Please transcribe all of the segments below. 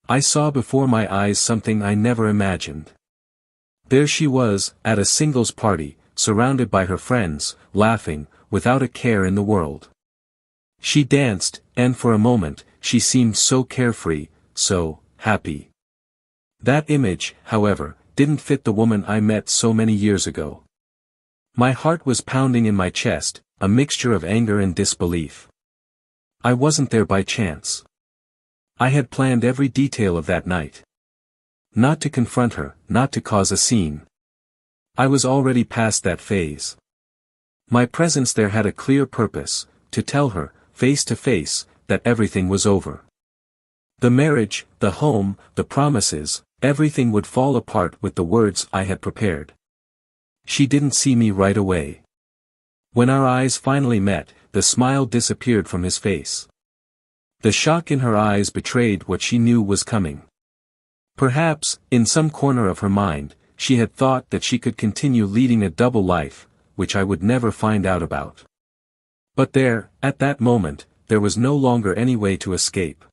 I saw before my eyes something I never imagined. There she was, at a singles party, surrounded by her friends, laughing, without a care in the world. She danced, and for a moment, she seemed so carefree, so happy. That image, however, didn't fit the woman I met so many years ago. My heart was pounding in my chest, a mixture of anger and disbelief. I wasn't there by chance. I had planned every detail of that night. Not to confront her, not to cause a scene. I was already past that phase. My presence there had a clear purpose, to tell her, face to face, that everything was over. The marriage, the home, the promises, everything would fall apart with the words I had prepared. She didn't see me right away. When our eyes finally met, the smile disappeared from his face. The shock in her eyes betrayed what she knew was coming. Perhaps, in some corner of her mind, she had thought that she could continue leading a double life, which I would never find out about. But there, at that moment, there was no longer any way to escape.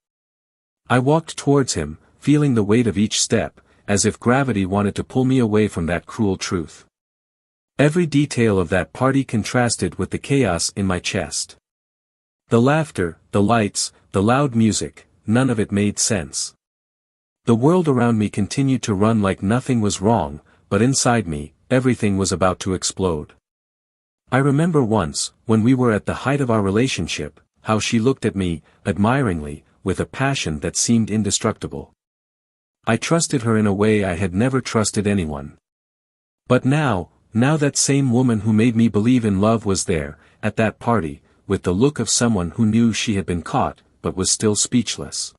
I walked towards him, feeling the weight of each step, as if gravity wanted to pull me away from that cruel truth. Every detail of that party contrasted with the chaos in my chest. The laughter, the lights, the loud music, none of it made sense. The world around me continued to run like nothing was wrong, but inside me, everything was about to explode. I remember once, when we were at the height of our relationship, how she looked at me, admiringly, with a passion that seemed indestructible. I trusted her in a way I had never trusted anyone. But now that same woman who made me believe in love was there, at that party, with the look of someone who knew she had been caught, but was still speechless.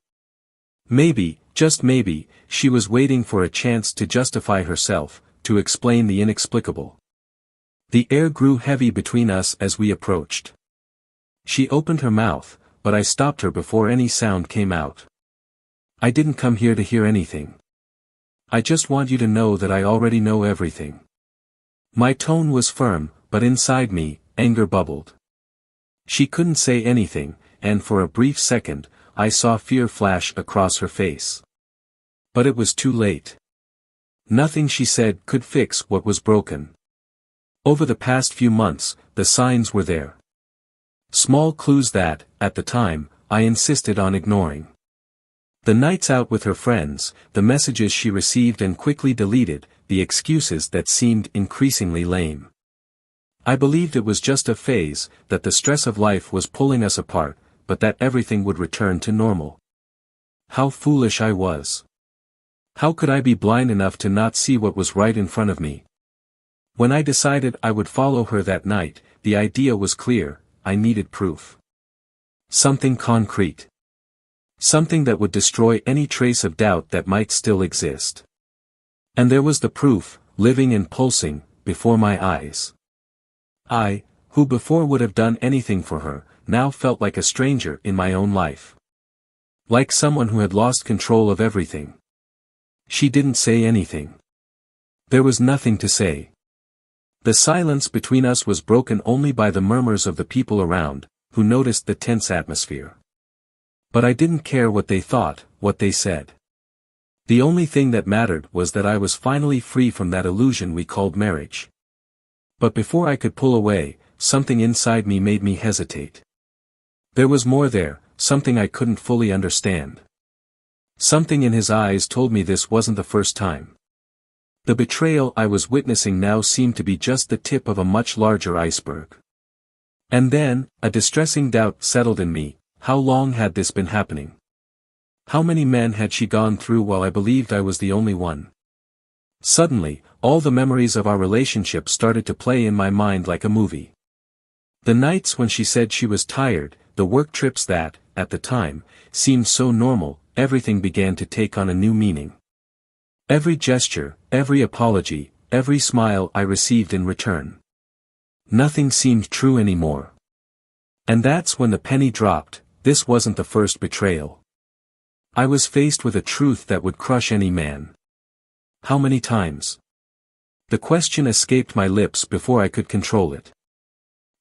Maybe, just maybe, she was waiting for a chance to justify herself, to explain the inexplicable. The air grew heavy between us as we approached. She opened her mouth, but I stopped her before any sound came out. I didn't come here to hear anything. I just want you to know that I already know everything. My tone was firm, but inside me, anger bubbled. She couldn't say anything, and for a brief second, I saw fear flash across her face. But it was too late. Nothing she said could fix what was broken. Over the past few months, the signs were there. Small clues that, at the time, I insisted on ignoring. The nights out with her friends, the messages she received and quickly deleted, the excuses that seemed increasingly lame. I believed it was just a phase, that the stress of life was pulling us apart, but that everything would return to normal. How foolish I was. How could I be blind enough to not see what was right in front of me? When I decided I would follow her that night, the idea was clear, I needed proof. Something concrete. Something that would destroy any trace of doubt that might still exist. And there was the proof, living and pulsing, before my eyes. I, who before would have done anything for her, now felt like a stranger in my own life. Like someone who had lost control of everything. She didn't say anything. There was nothing to say. The silence between us was broken only by the murmurs of the people around, who noticed the tense atmosphere. But I didn't care what they thought, what they said. The only thing that mattered was that I was finally free from that illusion we called marriage. But before I could pull away, something inside me made me hesitate. There was more there, something I couldn't fully understand. Something in his eyes told me this wasn't the first time. The betrayal I was witnessing now seemed to be just the tip of a much larger iceberg. And then, a distressing doubt settled in me, how long had this been happening? How many men had she gone through while I believed I was the only one? Suddenly, all the memories of our relationship started to play in my mind like a movie. The nights when she said she was tired, the work trips that, at the time, seemed so normal, everything began to take on a new meaning. Every gesture, every apology, every smile I received in return. Nothing seemed true anymore. And that's when the penny dropped, this wasn't the first betrayal. I was faced with a truth that would crush any man. How many times? The question escaped my lips before I could control it.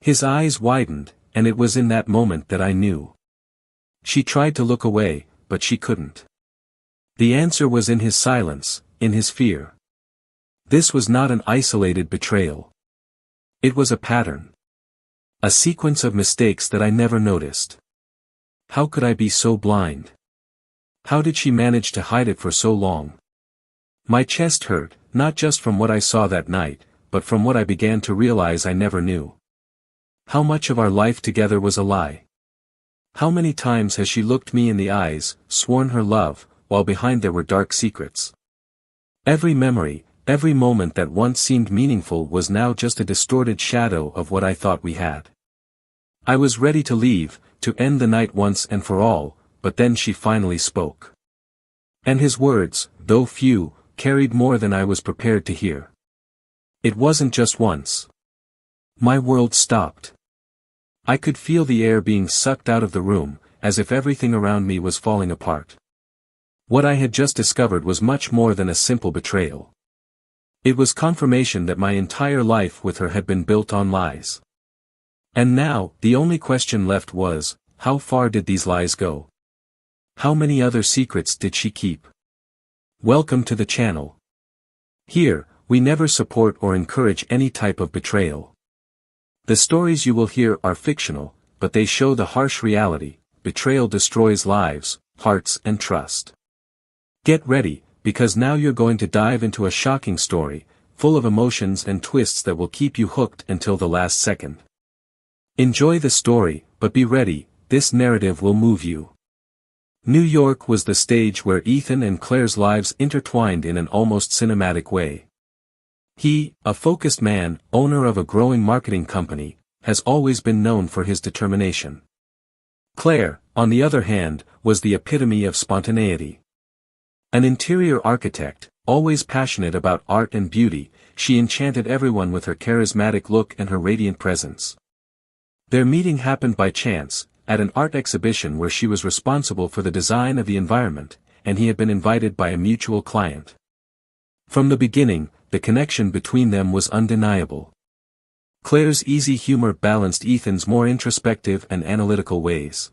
His eyes widened, and it was in that moment that I knew. She tried to look away, but she couldn't. The answer was in his silence, in his fear. This was not an isolated betrayal. It was a pattern. A sequence of mistakes that I never noticed. How could I be so blind? How did she manage to hide it for so long? My chest hurt, not just from what I saw that night, but from what I began to realize I never knew. How much of our life together was a lie? How many times has she looked me in the eyes, sworn her love, while behind there were dark secrets? Every memory, every moment that once seemed meaningful was now just a distorted shadow of what I thought we had. I was ready to leave, to end the night once and for all, but then she finally spoke. And his words, though few, carried more than I was prepared to hear. It wasn't just once. My world stopped. I could feel the air being sucked out of the room, as if everything around me was falling apart. What I had just discovered was much more than a simple betrayal. It was confirmation that my entire life with her had been built on lies. And now, the only question left was, how far did these lies go? How many other secrets did she keep? Welcome to the channel. Here, we never support or encourage any type of betrayal. The stories you will hear are fictional, but they show the harsh reality: betrayal destroys lives, hearts and trust. Get ready, because now you're going to dive into a shocking story, full of emotions and twists that will keep you hooked until the last second. Enjoy the story, but be ready, this narrative will move you. New York was the stage where Ethan and Claire's lives intertwined in an almost cinematic way. He, a focused man, owner of a growing marketing company, has always been known for his determination. Claire, on the other hand, was the epitome of spontaneity. An interior architect, always passionate about art and beauty, she enchanted everyone with her charismatic look and her radiant presence. Their meeting happened by chance, at an art exhibition where she was responsible for the design of the environment, and he had been invited by a mutual client. From the beginning, the connection between them was undeniable. Claire's easy humor balanced Ethan's more introspective and analytical ways.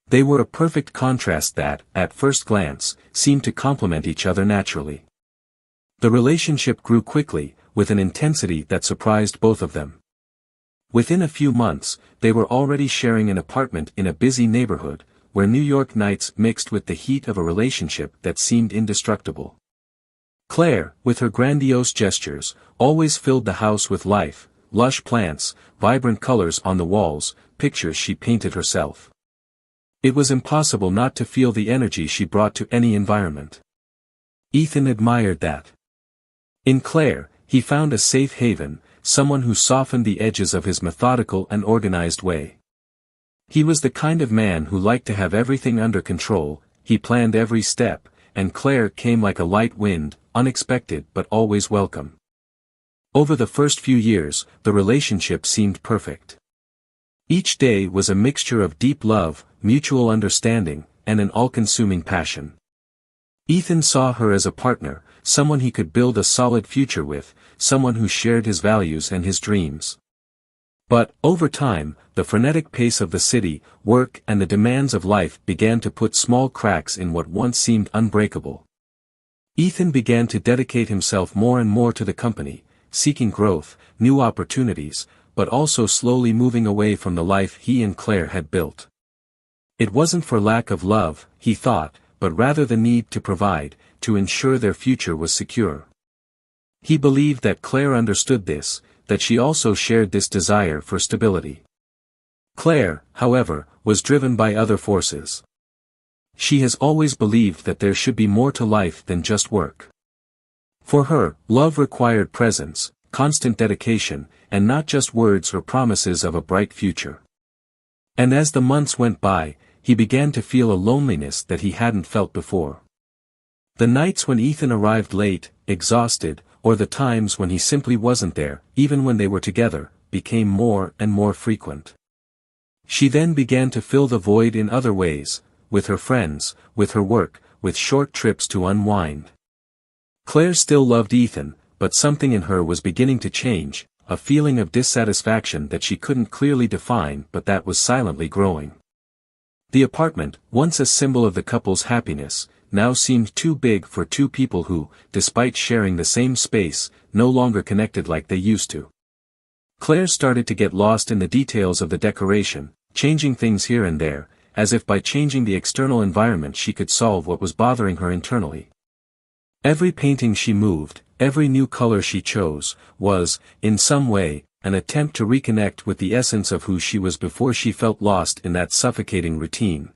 They were a perfect contrast that, at first glance, seemed to complement each other naturally. The relationship grew quickly, with an intensity that surprised both of them. Within a few months, they were already sharing an apartment in a busy neighborhood, where New York nights mixed with the heat of a relationship that seemed indestructible. Claire, with her grandiose gestures, always filled the house with life, lush plants, vibrant colors on the walls, pictures she painted herself. It was impossible not to feel the energy she brought to any environment. Ethan admired that. In Claire, he found a safe haven, someone who softened the edges of his methodical and organized way. He was the kind of man who liked to have everything under control, he planned every step, and Claire came like a light wind, unexpected but always welcome. Over the first few years, the relationship seemed perfect. Each day was a mixture of deep love, mutual understanding, and an all-consuming passion. Ethan saw her as a partner, someone he could build a solid future with, someone who shared his values and his dreams. But, over time, the frenetic pace of the city, work and the demands of life began to put small cracks in what once seemed unbreakable. Ethan began to dedicate himself more and more to the company, seeking growth, new opportunities, but also slowly moving away from the life he and Claire had built. It wasn't for lack of love, he thought, but rather the need to provide, to ensure their future was secure. He believed that Claire understood this, that she also shared this desire for stability. Claire, however, was driven by other forces. She has always believed that there should be more to life than just work. For her, love required presence, constant dedication, and not just words or promises of a bright future. And as the months went by, he began to feel a loneliness that he hadn't felt before. The nights when Ethan arrived late, exhausted, or the times when he simply wasn't there, even when they were together, became more and more frequent. She then began to fill the void in other ways, with her friends, with her work, with short trips to unwind. Claire still loved Ethan, but something in her was beginning to change, a feeling of dissatisfaction that she couldn't clearly define but that was silently growing. The apartment, once a symbol of the couple's happiness, now seemed too big for two people who, despite sharing the same space, no longer connected like they used to. Claire started to get lost in the details of the decoration, changing things here and there, as if by changing the external environment she could solve what was bothering her internally. Every painting she moved, every new color she chose, was, in some way, an attempt to reconnect with the essence of who she was before she felt lost in that suffocating routine.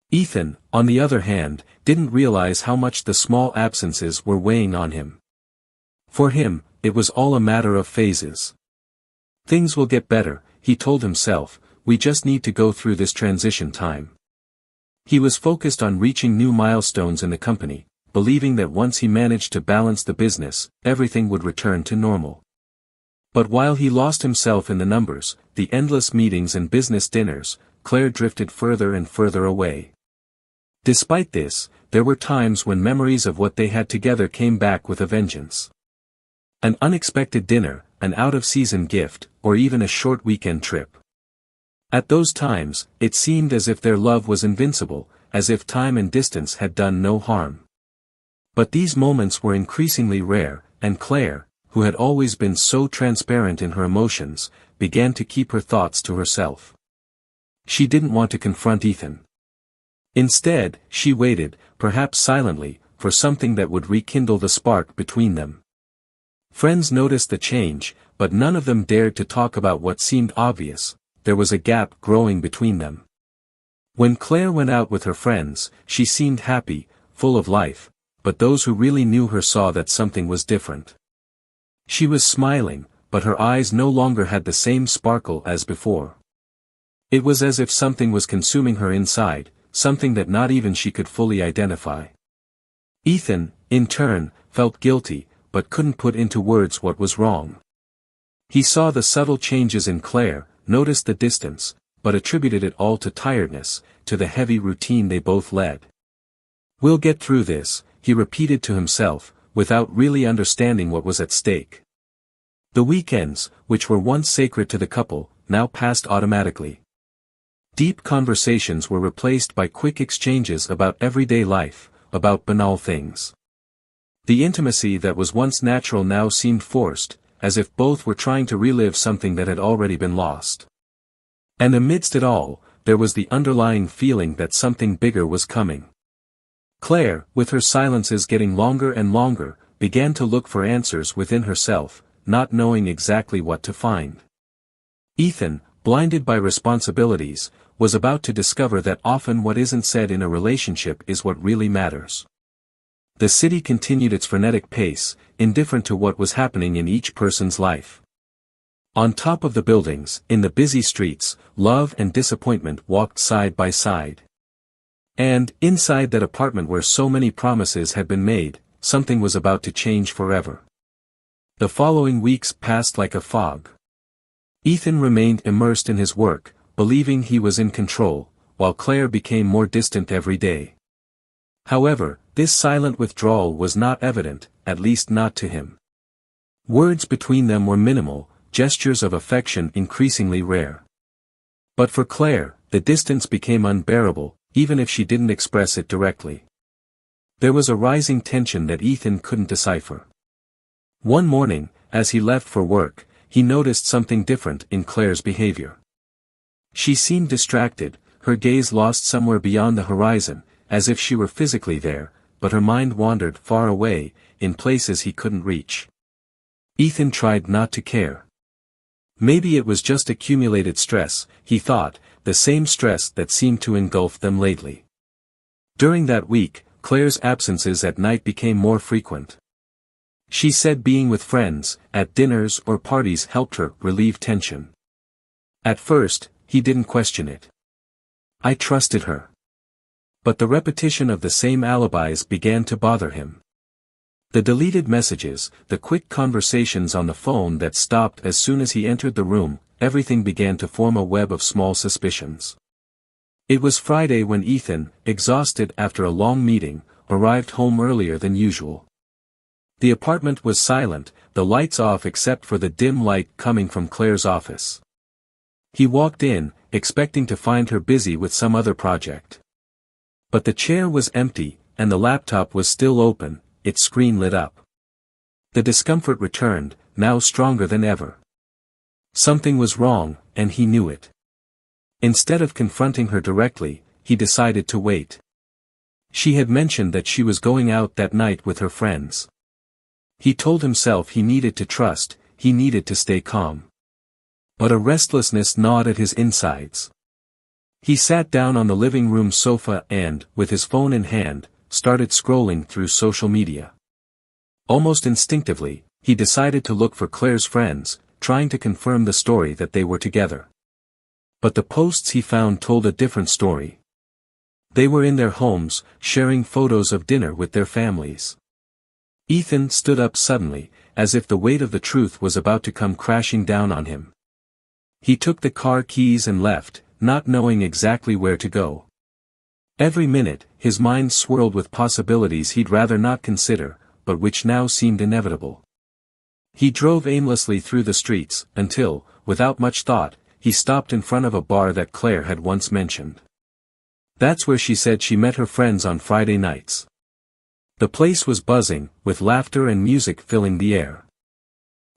Ethan, on the other hand, didn't realize how much the small absences were weighing on him. For him, it was all a matter of phases. Things will get better, he told himself, we just need to go through this transition time. He was focused on reaching new milestones in the company, believing that once he managed to balance the business, everything would return to normal. But while he lost himself in the numbers, the endless meetings and business dinners, Claire drifted further and further away. Despite this, there were times when memories of what they had together came back with a vengeance. An unexpected dinner, an out-of-season gift, or even a short weekend trip. At those times, it seemed as if their love was invincible, as if time and distance had done no harm. But these moments were increasingly rare, and Claire, who had always been so transparent in her emotions, began to keep her thoughts to herself. She didn't want to confront Ethan. Instead, she waited, perhaps silently, for something that would rekindle the spark between them. Friends noticed the change, but none of them dared to talk about what seemed obvious. There was a gap growing between them. When Claire went out with her friends, she seemed happy, full of life, but those who really knew her saw that something was different. She was smiling, but her eyes no longer had the same sparkle as before. It was as if something was consuming her inside, something that not even she could fully identify. Ethan, in turn, felt guilty, but couldn't put into words what was wrong. He saw the subtle changes in Claire, noticed the distance, but attributed it all to tiredness, to the heavy routine they both led. We'll get through this, he repeated to himself, without really understanding what was at stake. The weekends, which were once sacred to the couple, now passed automatically. Deep conversations were replaced by quick exchanges about everyday life, about banal things. The intimacy that was once natural now seemed forced, as if both were trying to relive something that had already been lost. And amidst it all, there was the underlying feeling that something bigger was coming. Claire, with her silences getting longer and longer, began to look for answers within herself, not knowing exactly what to find. Ethan, blinded by responsibilities, was about to discover that often what isn't said in a relationship is what really matters. The city continued its frenetic pace, indifferent to what was happening in each person's life. On top of the buildings, in the busy streets, love and disappointment walked side by side. And, inside that apartment where so many promises had been made, something was about to change forever. The following weeks passed like a fog. Ethan remained immersed in his work, believing he was in control, while Claire became more distant every day. However, this silent withdrawal was not evident, at least not to him. Words between them were minimal, gestures of affection increasingly rare. But for Claire, the distance became unbearable, even if she didn't express it directly. There was a rising tension that Ethan couldn't decipher. One morning, as he left for work, he noticed something different in Claire's behavior. She seemed distracted, her gaze lost somewhere beyond the horizon, as if she were physically there, but her mind wandered far away, in places he couldn't reach. Ethan tried not to care. Maybe it was just accumulated stress, he thought, the same stress that seemed to engulf them lately. During that week, Claire's absences at night became more frequent. She said being with friends, at dinners or parties helped her relieve tension. At first, he didn't question it. I trusted her. But the repetition of the same alibis began to bother him. The deleted messages, the quick conversations on the phone that stopped as soon as he entered the room, everything began to form a web of small suspicions. It was Friday when Ethan, exhausted after a long meeting, arrived home earlier than usual. The apartment was silent, the lights off except for the dim light coming from Claire's office. He walked in, expecting to find her busy with some other project. But the chair was empty, and the laptop was still open, its screen lit up. The discomfort returned, now stronger than ever. Something was wrong, and he knew it. Instead of confronting her directly, he decided to wait. She had mentioned that she was going out that night with her friends. He told himself he needed to trust, he needed to stay calm. But a restlessness gnawed at his insides. He sat down on the living room sofa and, with his phone in hand, started scrolling through social media. Almost instinctively, he decided to look for Claire's friends, trying to confirm the story that they were together. But the posts he found told a different story. They were in their homes, sharing photos of dinner with their families. Ethan stood up suddenly, as if the weight of the truth was about to come crashing down on him. He took the car keys and left, not knowing exactly where to go. Every minute, his mind swirled with possibilities he'd rather not consider, but which now seemed inevitable. He drove aimlessly through the streets, until, without much thought, he stopped in front of a bar that Claire had once mentioned. That's where she said she met her friends on Friday nights. The place was buzzing, with laughter and music filling the air.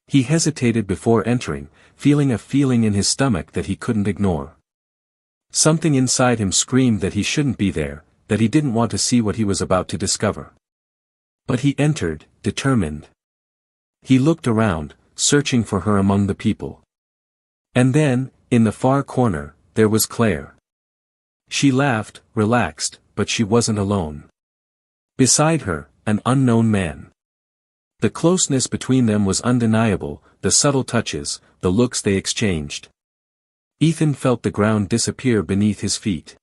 He hesitated before entering, feeling a feeling in his stomach that he couldn't ignore. Something inside him screamed that he shouldn't be there, that he didn't want to see what he was about to discover. But he entered, determined. He looked around, searching for her among the people. And then, in the far corner, there was Claire. She laughed, relaxed, but she wasn't alone. Beside her, an unknown man. The closeness between them was undeniable, the subtle touches, the looks they exchanged. Ethan felt the ground disappear beneath his feet.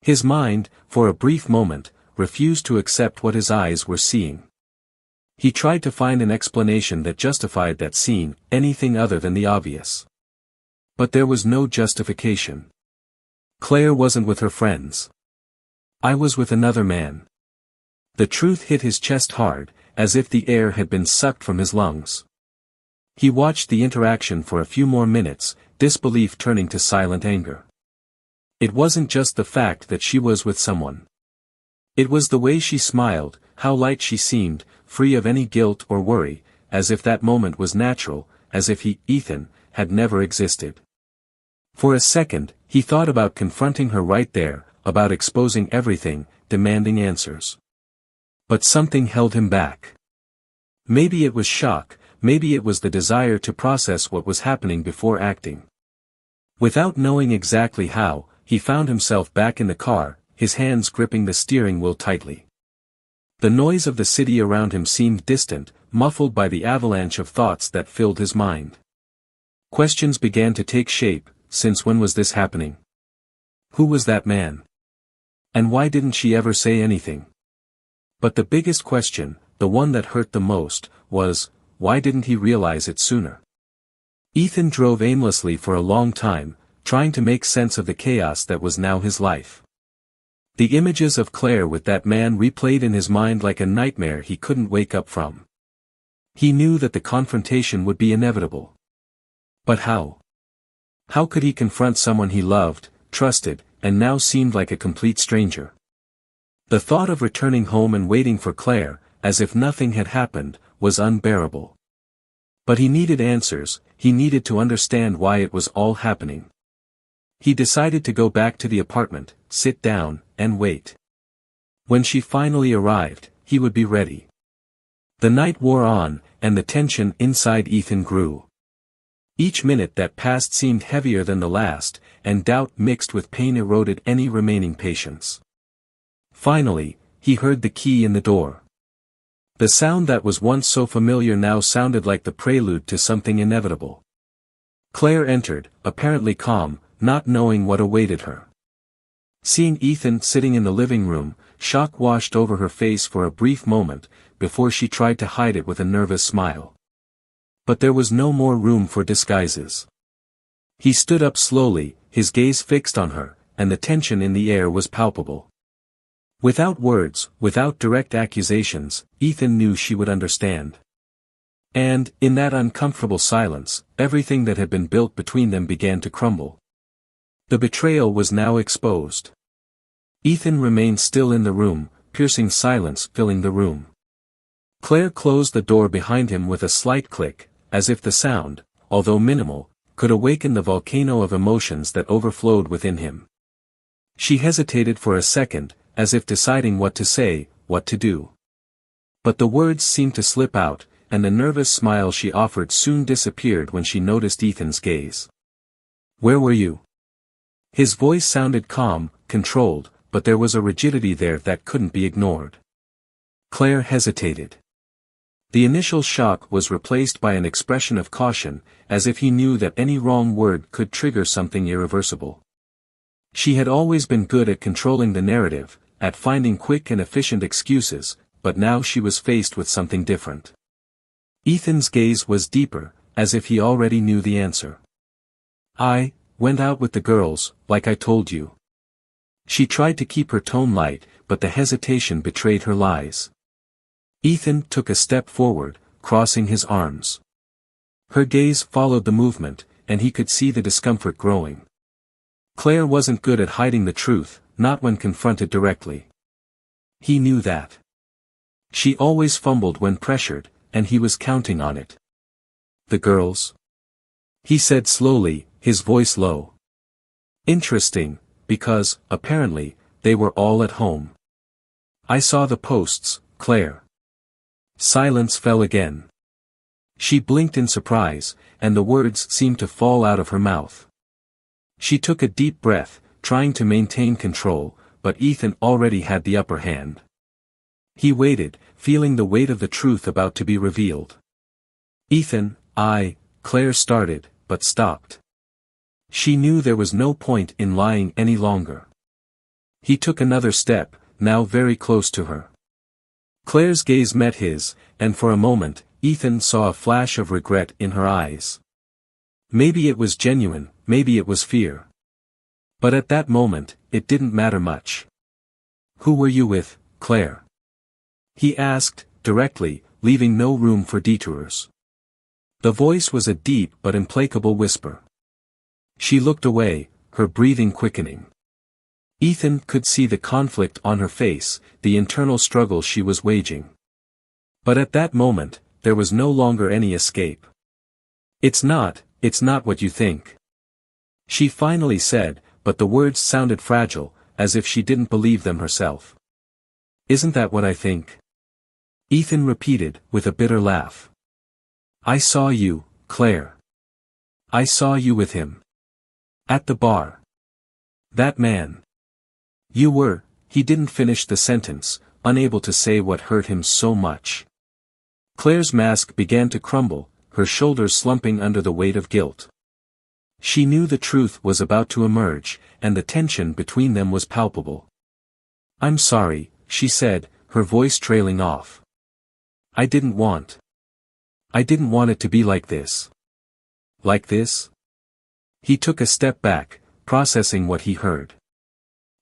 His mind, for a brief moment, refused to accept what his eyes were seeing. He tried to find an explanation that justified that scene, anything other than the obvious. But there was no justification. Claire wasn't with her friends. I was with another man. The truth hit his chest hard, as if the air had been sucked from his lungs. He watched the interaction for a few more minutes, disbelief turning to silent anger. It wasn't just the fact that she was with someone. It was the way she smiled, how light she seemed, free of any guilt or worry, as if that moment was natural, as if he, Ethan, had never existed. For a second, he thought about confronting her right there, about exposing everything, demanding answers. But something held him back. Maybe it was shock, maybe it was the desire to process what was happening before acting. Without knowing exactly how, he found himself back in the car, his hands gripping the steering wheel tightly. The noise of the city around him seemed distant, muffled by the avalanche of thoughts that filled his mind. Questions began to take shape. Since when was this happening? Who was that man? And why didn't she ever say anything? But the biggest question, the one that hurt the most, was, why didn't he realize it sooner? Ethan drove aimlessly for a long time, trying to make sense of the chaos that was now his life. The images of Claire with that man replayed in his mind like a nightmare he couldn't wake up from. He knew that the confrontation would be inevitable. But how? How could he confront someone he loved, trusted, and now seemed like a complete stranger? The thought of returning home and waiting for Claire, as if nothing had happened, was unbearable. But he needed answers, he needed to understand why it was all happening. He decided to go back to the apartment, sit down, and wait. When she finally arrived, he would be ready. The night wore on, and the tension inside Ethan grew. Each minute that passed seemed heavier than the last, and doubt mixed with pain eroded any remaining patience. Finally, he heard the key in the door. The sound that was once so familiar now sounded like the prelude to something inevitable. Claire entered, apparently calm, not knowing what awaited her. Seeing Ethan sitting in the living room, shock washed over her face for a brief moment, before she tried to hide it with a nervous smile. But there was no more room for disguises. He stood up slowly, his gaze fixed on her, and the tension in the air was palpable. Without words, without direct accusations, Ethan knew she would understand. And, in that uncomfortable silence, everything that had been built between them began to crumble. The betrayal was now exposed. Ethan remained still in the room, piercing silence filling the room. Claire closed the door behind him with a slight click, as if the sound, although minimal, could awaken the volcano of emotions that overflowed within him. She hesitated for a second, as if deciding what to say, what to do. But the words seemed to slip out, and the nervous smile she offered soon disappeared when she noticed Ethan's gaze. "Where were you?" His voice sounded calm, controlled, but there was a rigidity there that couldn't be ignored. Claire hesitated. The initial shock was replaced by an expression of caution, as if he knew that any wrong word could trigger something irreversible. She had always been good at controlling the narrative, at finding quick and efficient excuses, but now she was faced with something different. Ethan's gaze was deeper, as if he already knew the answer. "I went out with the girls, like I told you." She tried to keep her tone light, but the hesitation betrayed her lies. Ethan took a step forward, crossing his arms. Her gaze followed the movement, and he could see the discomfort growing. Claire wasn't good at hiding the truth, not when confronted directly. He knew that. She always fumbled when pressured, and he was counting on it. "The girls?" he said slowly, his voice low. "Interesting, because, apparently, they were all at home." "I saw the posts, Claire." Silence fell again. She blinked in surprise, and the words seemed to fall out of her mouth. She took a deep breath, trying to maintain control, but Ethan already had the upper hand. He waited, feeling the weight of the truth about to be revealed. "Ethan, Claire started, but stopped. She knew there was no point in lying any longer. He took another step, now very close to her. Claire's gaze met his, and for a moment, Ethan saw a flash of regret in her eyes. Maybe it was genuine, maybe it was fear. But at that moment, it didn't matter much. "Who were you with, Claire?" he asked, directly, leaving no room for detours. The voice was a deep but implacable whisper. She looked away, her breathing quickening. Ethan could see the conflict on her face, the internal struggle she was waging. But at that moment, there was no longer any escape. It's not what you think," she finally said, but the words sounded fragile, as if she didn't believe them herself. "Isn't that what I think?" Ethan repeated, with a bitter laugh. "I saw you, Claire. I saw you with him. At the bar. That man. You were." He didn't finish the sentence, unable to say what hurt him so much. Claire's mask began to crumble, her shoulders slumping under the weight of guilt. She knew the truth was about to emerge, and the tension between them was palpable. "I'm sorry," she said, her voice trailing off. I didn't want it to be like this." "Like this?" He took a step back, processing what he heard.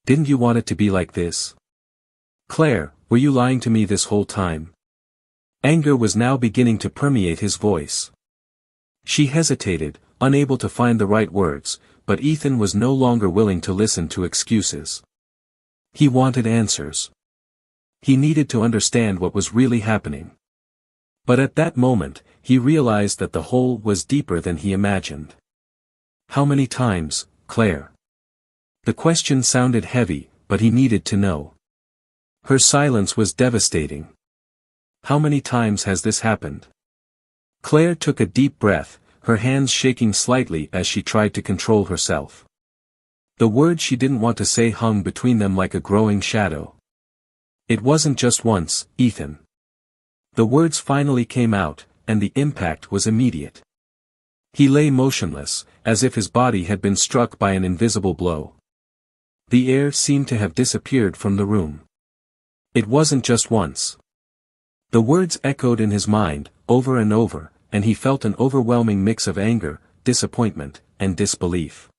"Didn't you want it to be like this? Claire, were you lying to me this whole time?" Anger was now beginning to permeate his voice. She hesitated, unable to find the right words, but Ethan was no longer willing to listen to excuses. He wanted answers. He needed to understand what was really happening. But at that moment, he realized that the hole was deeper than he imagined. "How many times, Claire?" The question sounded heavy, but he needed to know. Her silence was devastating. "How many times has this happened?" Claire took a deep breath, her hands shaking slightly as she tried to control herself. The words she didn't want to say hung between them like a growing shadow. "It wasn't just once, Ethan." The words finally came out, and the impact was immediate. He lay motionless, as if his body had been struck by an invisible blow. The air seemed to have disappeared from the room. "It wasn't just once." The words echoed in his mind, over and over, and he felt an overwhelming mix of anger, disappointment, and disbelief.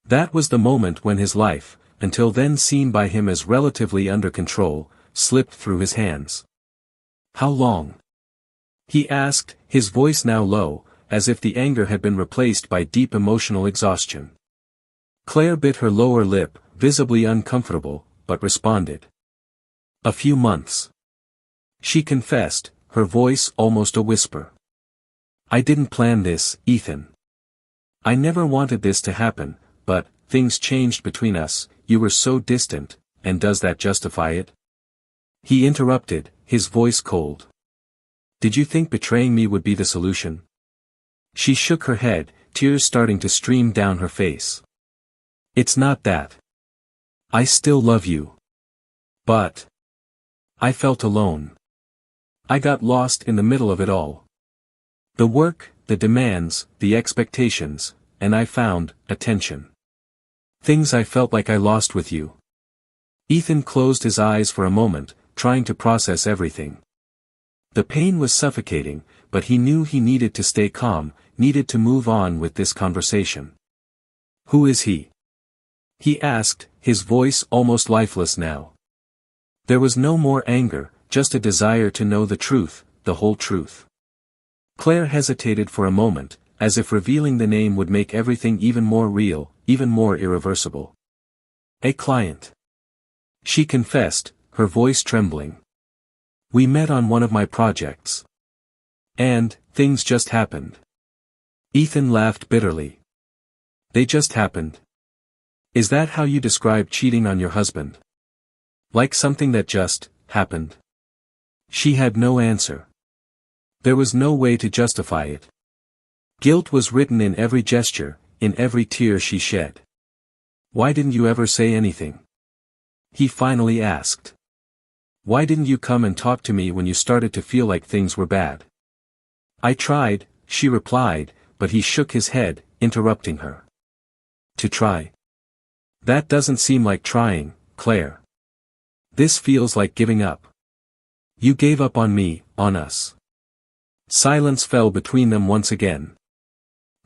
That was the moment when his life, until then seen by him as relatively under control, slipped through his hands. "How long?" he asked, his voice now low, as if the anger had been replaced by deep emotional exhaustion. Claire bit her lower lip, visibly uncomfortable, but responded. A few months. She confessed, her voice almost a whisper. I didn't plan this, Ethan. I never wanted this to happen, but, things changed between us, you were so distant, and does that justify it? He interrupted, his voice cold. Did you think betraying me would be the solution? She shook her head, tears starting to stream down her face. It's not that. I still love you. But I felt alone. I got lost in the middle of it all. The work, the demands, the expectations, and I found attention. Things I felt like I lost with you. Ethan closed his eyes for a moment, trying to process everything. The pain was suffocating, but he knew he needed to stay calm, needed to move on with this conversation. Who is he? He asked, his voice almost lifeless now. There was no more anger, just a desire to know the truth, the whole truth. Claire hesitated for a moment, as if revealing the name would make everything even more real, even more irreversible. A client. She confessed, her voice trembling. We met on one of my projects. And, things just happened. Ethan laughed bitterly. They just happened. Is that how you describe cheating on your husband? Like something that just happened? She had no answer. There was no way to justify it. Guilt was written in every gesture, in every tear she shed. Why didn't you ever say anything? He finally asked. Why didn't you come and talk to me when you started to feel like things were bad? I tried, she replied, but he shook his head, interrupting her. To try? That doesn't seem like trying, Claire. This feels like giving up. You gave up on me, on us. Silence fell between them once again.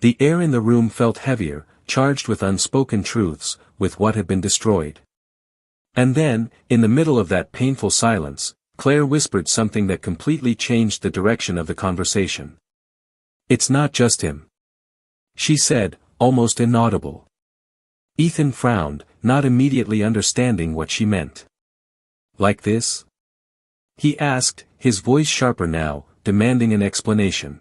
The air in the room felt heavier, charged with unspoken truths, with what had been destroyed. And then, in the middle of that painful silence, Claire whispered something that completely changed the direction of the conversation. It's not just him. She said, almost inaudible. Ethan frowned, not immediately understanding what she meant. Like this? He asked, his voice sharper now, demanding an explanation.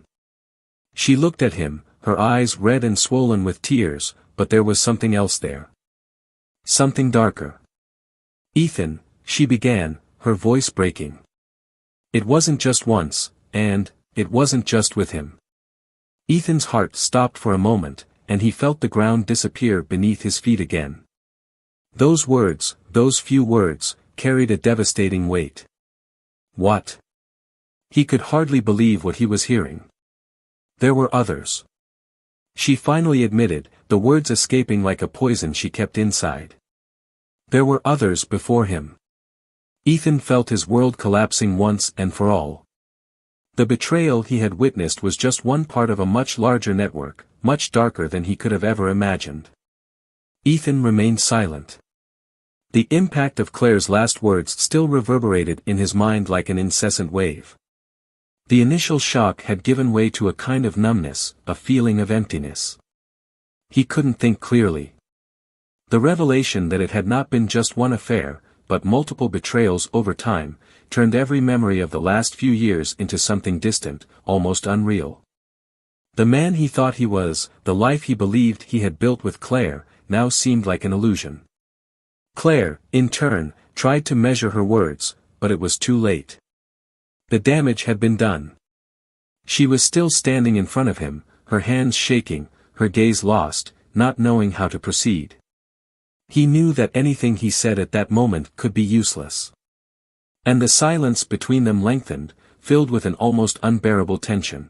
She looked at him, her eyes red and swollen with tears, but there was something else there. Something darker. Ethan, she began, her voice breaking. It wasn't just once, and it wasn't just with him. Ethan's heart stopped for a moment, and he felt the ground disappear beneath his feet again. Those words, those few words, carried a devastating weight. What? He could hardly believe what he was hearing. There were others. She finally admitted, the words escaping like a poison she kept inside. There were others before him. Ethan felt his world collapsing once and for all. The betrayal he had witnessed was just one part of a much larger network, much darker than he could have ever imagined. Ethan remained silent. The impact of Claire's last words still reverberated in his mind like an incessant wave. The initial shock had given way to a kind of numbness, a feeling of emptiness. He couldn't think clearly. The revelation that it had not been just one affair, but multiple betrayals over time, turned every memory of the last few years into something distant, almost unreal. The man he thought he was, the life he believed he had built with Claire, now seemed like an illusion. Claire, in turn, tried to measure her words, but it was too late. The damage had been done. She was still standing in front of him, her hands shaking, her gaze lost, not knowing how to proceed. He knew that anything he said at that moment could be useless. And the silence between them lengthened, filled with an almost unbearable tension.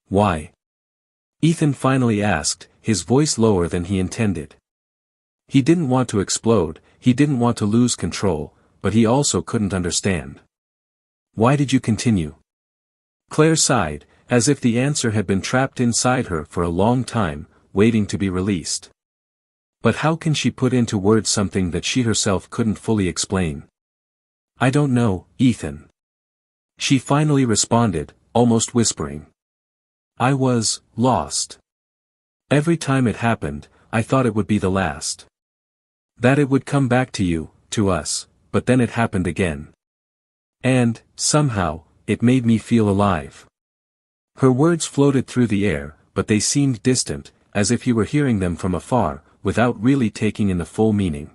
Why? Ethan finally asked, his voice lower than he intended. He didn't want to explode, he didn't want to lose control, but he also couldn't understand. Why did you continue? Claire sighed, as if the answer had been trapped inside her for a long time, waiting to be released. But how can she put into words something that she herself couldn't fully explain? I don't know, Ethan. She finally responded, almost whispering. I was lost. Every time it happened, I thought it would be the last. That it would come back to you, to us, but then it happened again. And, somehow, it made me feel alive. Her words floated through the air, but they seemed distant, as if he were hearing them from afar, without really taking in the full meaning.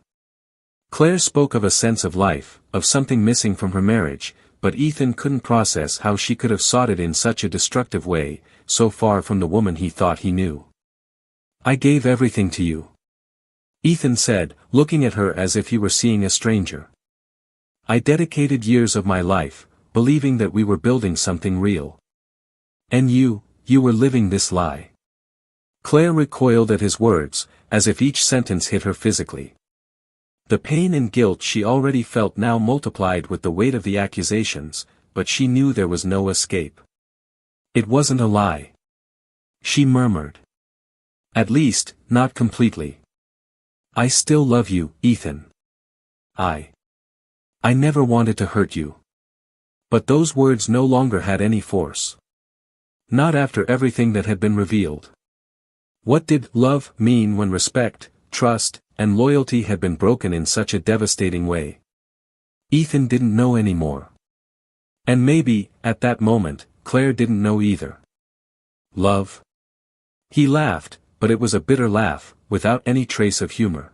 Claire spoke of a sense of life, of something missing from her marriage, but Ethan couldn't process how she could have sought it in such a destructive way, so far from the woman he thought he knew. "I gave everything to you," Ethan said, looking at her as if he were seeing a stranger. "I dedicated years of my life, believing that we were building something real. And you were living this lie." Claire recoiled at his words, as if each sentence hit her physically. The pain and guilt she already felt now multiplied with the weight of the accusations, but she knew there was no escape. "It wasn't a lie," she murmured. "At least, not completely. I still love you, Ethan. I never wanted to hurt you." But those words no longer had any force. Not after everything that had been revealed. What did love mean when respect, trust, and loyalty had been broken in such a devastating way? Ethan didn't know anymore. And maybe, at that moment, Claire didn't know either. Love? He laughed, but it was a bitter laugh, without any trace of humor.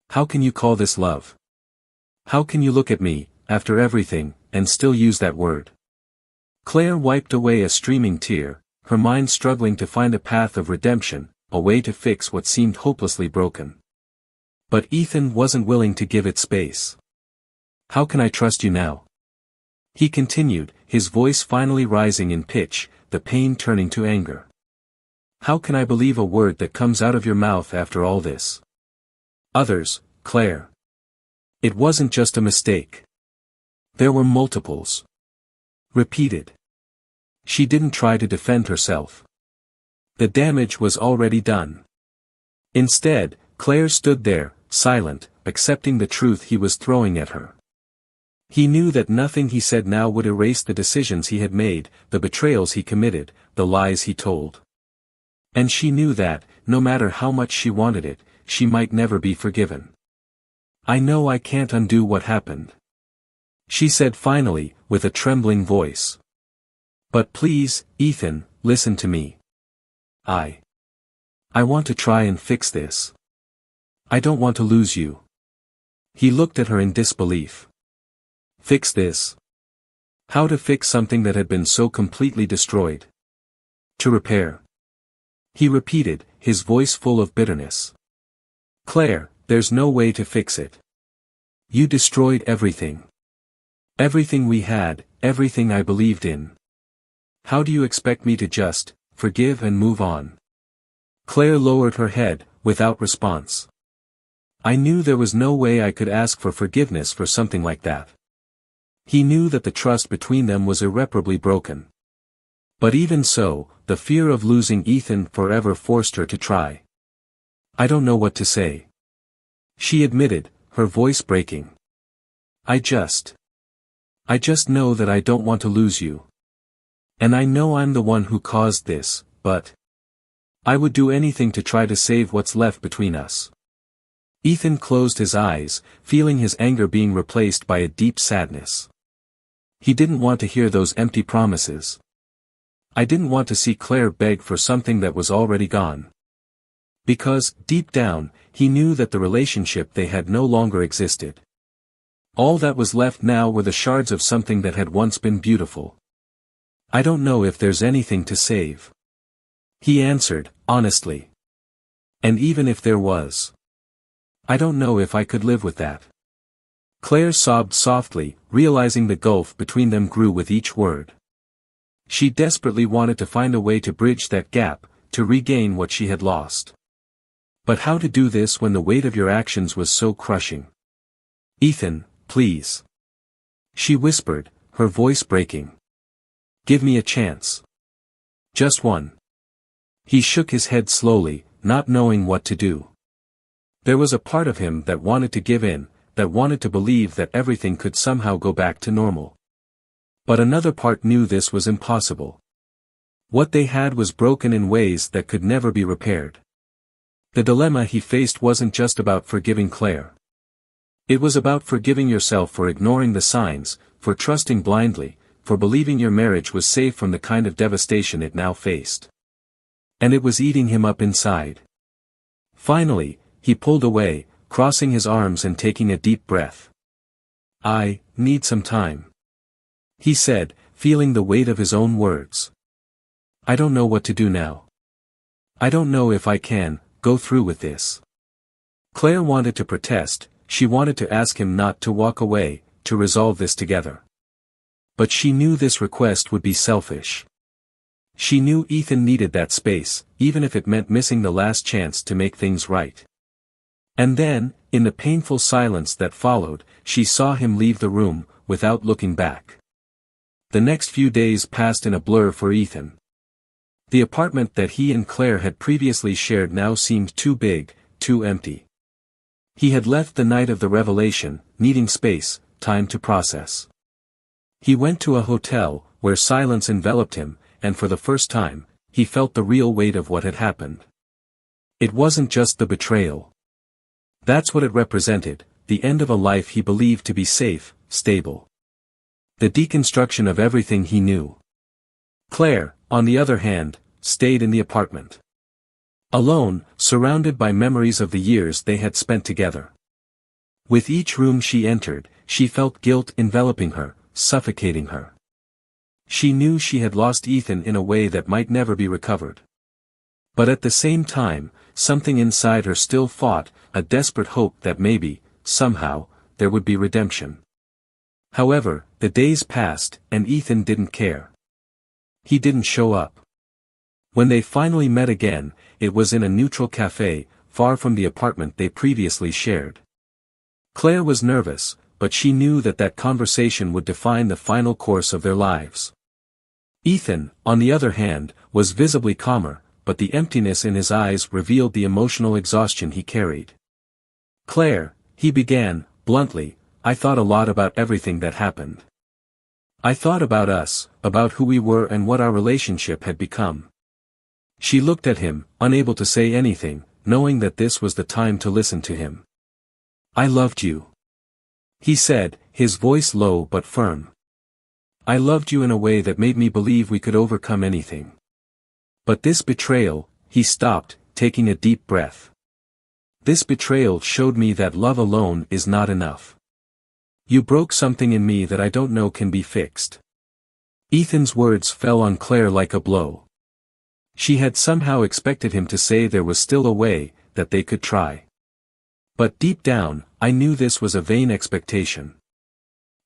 "How can you call this love? How can you look at me, after everything, and still use that word?" Claire wiped away a streaming tear, her mind struggling to find a path of redemption, a way to fix what seemed hopelessly broken. But Ethan wasn't willing to give it space. "How can I trust you now?" he continued, his voice finally rising in pitch, the pain turning to anger. "How can I believe a word that comes out of your mouth after all this?" "Others, Claire. It wasn't just a mistake. There were multiples." Repeated. She didn't try to defend herself. The damage was already done. Instead, Claire stood there, silent, accepting the truth he was throwing at her. He knew that nothing he said now would erase the decisions he had made, the betrayals he committed, the lies he told. And she knew that, no matter how much she wanted it, she might never be forgiven. "I know I can't undo what happened," she said finally, with a trembling voice. "But please, Ethan, listen to me. I want to try and fix this. I don't want to lose you." He looked at her in disbelief. "Fix this? How to fix something that had been so completely destroyed? To repair?" He repeated, his voice full of bitterness. "Claire, there's no way to fix it. You destroyed everything. Everything we had, everything I believed in. How do you expect me to just forgive and move on?" Claire lowered her head, without response. "I knew there was no way I could ask for forgiveness for something like that." He knew that the trust between them was irreparably broken. But even so, the fear of losing Ethan forever forced her to try. "I don't know what to say," she admitted, her voice breaking. I just know that I don't want to lose you. And I know I'm the one who caused this, but I would do anything to try to save what's left between us." Ethan closed his eyes, feeling his anger being replaced by a deep sadness. He didn't want to hear those empty promises. I didn't want to see Claire beg for something that was already gone. Because, deep down, he knew that the relationship they had no longer existed. All that was left now were the shards of something that had once been beautiful. "I don't know if there's anything to save," he answered, honestly. "And even if there was, I don't know if I could live with that." Claire sobbed softly, realizing the gulf between them grew with each word. She desperately wanted to find a way to bridge that gap, to regain what she had lost. But how to do this when the weight of your actions was so crushing? "Ethan, please," she whispered, her voice breaking. "Give me a chance. Just one." He shook his head slowly, not knowing what to do. There was a part of him that wanted to give in, that wanted to believe that everything could somehow go back to normal. But another part knew this was impossible. What they had was broken in ways that could never be repaired. The dilemma he faced wasn't just about forgiving Claire. It was about forgiving yourself for ignoring the signs, for trusting blindly, for believing your marriage was safe from the kind of devastation it now faced. And it was eating him up inside. Finally, he pulled away, crossing his arms and taking a deep breath. "I need some time," he said, feeling the weight of his own words. "I don't know what to do now. I don't know if I can go through with this." Claire wanted to protest, she wanted to ask him not to walk away, to resolve this together. But she knew this request would be selfish. She knew Ethan needed that space, even if it meant missing the last chance to make things right. And then, in the painful silence that followed, she saw him leave the room, without looking back. The next few days passed in a blur for Ethan. The apartment that he and Claire had previously shared now seemed too big, too empty. He had left the night of the revelation, needing space, time to process. He went to a hotel, where silence enveloped him, and for the first time, he felt the real weight of what had happened. It wasn't just the betrayal. That's what it represented, the end of a life he believed to be safe, stable. The deconstruction of everything he knew. Claire, on the other hand, stayed in the apartment. Alone, surrounded by memories of the years they had spent together. With each room she entered, she felt guilt enveloping her, suffocating her. She knew she had lost Ethan in a way that might never be recovered. But at the same time, something inside her still fought, a desperate hope that maybe, somehow, there would be redemption. However, the days passed, and Ethan didn't care. He didn't show up. When they finally met again, it was in a neutral cafe, far from the apartment they previously shared. Claire was nervous, but she knew that that conversation would define the final course of their lives. Ethan, on the other hand, was visibly calmer, but the emptiness in his eyes revealed the emotional exhaustion he carried. "Claire," he began, bluntly, "I thought a lot about everything that happened. I thought about us, about who we were and what our relationship had become." She looked at him, unable to say anything, knowing that this was the time to listen to him. "I loved you," he said, his voice low but firm. "I loved you in a way that made me believe we could overcome anything. But this betrayal," he stopped, taking a deep breath. "This betrayal showed me that love alone is not enough. You broke something in me that I don't know can be fixed." Ethan's words fell on Claire like a blow. She had somehow expected him to say there was still a way, that they could try. But deep down, I knew this was a vain expectation.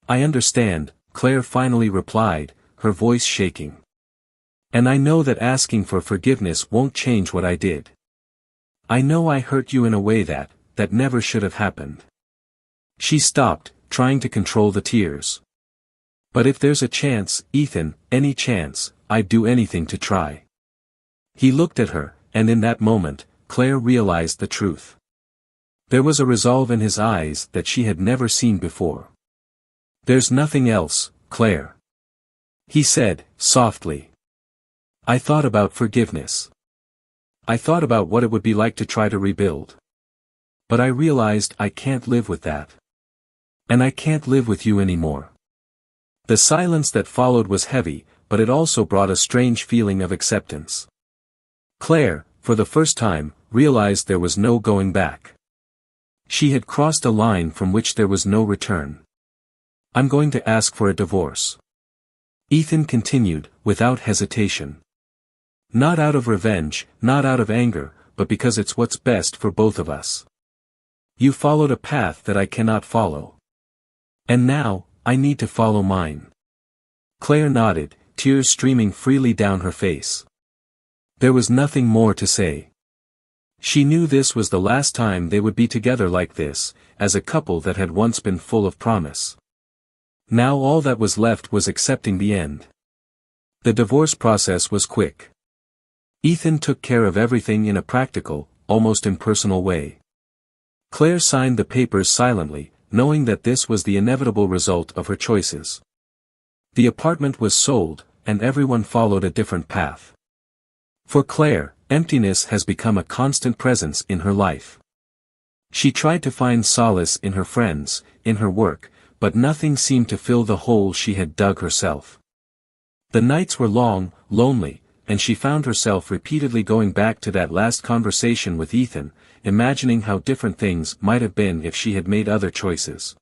"I understand," Claire finally replied, her voice shaking. "And I know that asking for forgiveness won't change what I did. I know I hurt you in a way that never should have happened." She stopped, trying to control the tears. "But if there's a chance, Ethan, any chance, I'd do anything to try." He looked at her, and in that moment, Claire realized the truth. There was a resolve in his eyes that she had never seen before. "There's nothing else, Claire," he said, softly. "I thought about forgiveness. I thought about what it would be like to try to rebuild. But I realized I can't live with that. And I can't live with you anymore." The silence that followed was heavy, but it also brought a strange feeling of acceptance. Claire, for the first time, realized there was no going back. She had crossed a line from which there was no return. "I'm going to ask for a divorce," Ethan continued, without hesitation. "Not out of revenge, not out of anger, but because it's what's best for both of us. You followed a path that I cannot follow. And now, I need to follow mine." Claire nodded, tears streaming freely down her face. There was nothing more to say. She knew this was the last time they would be together like this, as a couple that had once been full of promise. Now all that was left was accepting the end. The divorce process was quick. Ethan took care of everything in a practical, almost impersonal way. Claire signed the papers silently, knowing that this was the inevitable result of her choices. The apartment was sold, and everyone followed a different path. For Claire, emptiness has become a constant presence in her life. She tried to find solace in her friends, in her work, but nothing seemed to fill the hole she had dug herself. The nights were long, lonely, and she found herself repeatedly going back to that last conversation with Ethan, imagining how different things might have been if she had made other choices.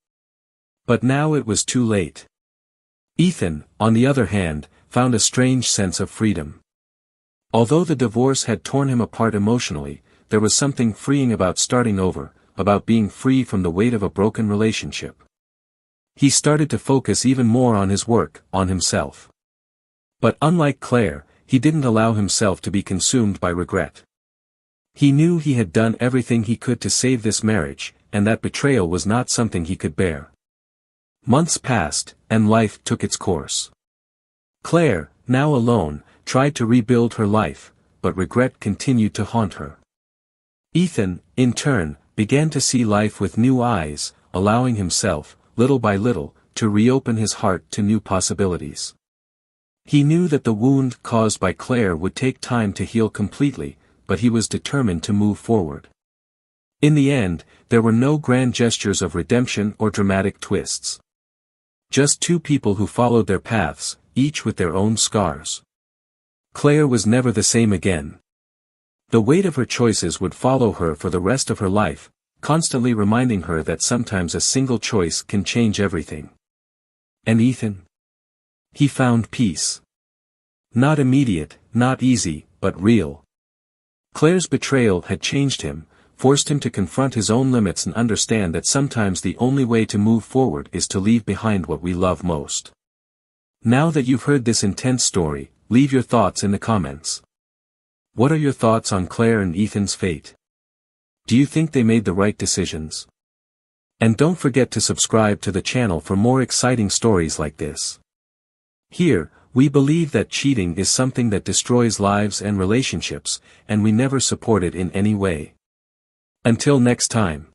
But now it was too late. Ethan, on the other hand, found a strange sense of freedom. Although the divorce had torn him apart emotionally, there was something freeing about starting over, about being free from the weight of a broken relationship. He started to focus even more on his work, on himself. But unlike Claire, he didn't allow himself to be consumed by regret. He knew he had done everything he could to save this marriage, and that betrayal was not something he could bear. Months passed, and life took its course. Claire, now alone, tried to rebuild her life, but regret continued to haunt her. Ethan, in turn, began to see life with new eyes, allowing himself, little by little, to reopen his heart to new possibilities. He knew that the wound caused by Claire would take time to heal completely, but he was determined to move forward. In the end, there were no grand gestures of redemption or dramatic twists. Just two people who followed their paths, each with their own scars. Claire was never the same again. The weight of her choices would follow her for the rest of her life, constantly reminding her that sometimes a single choice can change everything. And Ethan? He found peace. Not immediate, not easy, but real. Claire's betrayal had changed him, forced him to confront his own limits and understand that sometimes the only way to move forward is to leave behind what we love most. Now that you've heard this intense story, leave your thoughts in the comments. What are your thoughts on Claire and Ethan's fate? Do you think they made the right decisions? And don't forget to subscribe to the channel for more exciting stories like this. Here, we believe that cheating is something that destroys lives and relationships, and we never support it in any way. Until next time.